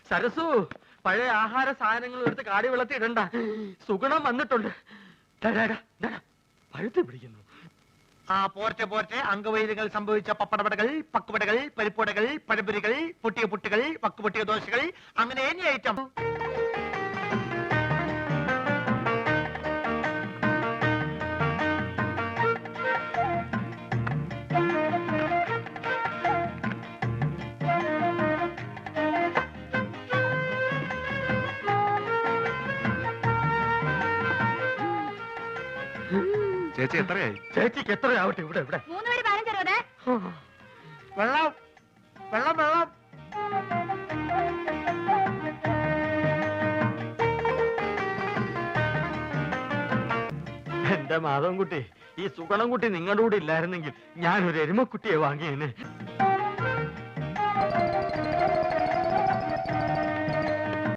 സരസു, പഴയ ആഹാര സാധനങ്ങൾ എടുത്ത് കാടി വെള്ളത്തിൽ ഇടണ്ട. സുഗുണം വന്നിട്ടുണ്ട്. പഴുത്ത് പിടിക്കുന്നു. ആ പോർട്ടെ പോർട്ടെ. അംഗവൈദ്യങ്ങൾ സംഭവിച്ച പപ്പടവടകൾ, പക്കുവടകൾ, പരിപ്പുവടകൾ, പഴംപൊരികൾ, പൊട്ടിയ പുട്ടുകൾ, വക്കുപൊട്ടിയ ദോശകൾ, അങ്ങനെ എനി ഐറ്റം. ചേച്ചി എത്രയായി? ചേച്ചിക്ക് എത്രയാവട്ടെ? ഇവിടെ ഇവിടെ 3 15 വെള്ളം വെള്ളം വെള്ളം. എന്റെ മാധവൻകുട്ടി, ഈ സുഗണൻകുട്ടി നിങ്ങളുടെ കൂടെ ഇല്ലായിരുന്നെങ്കിൽ ഞാനൊരു എരുമക്കുട്ടിയെ വാങ്ങിയേനെ.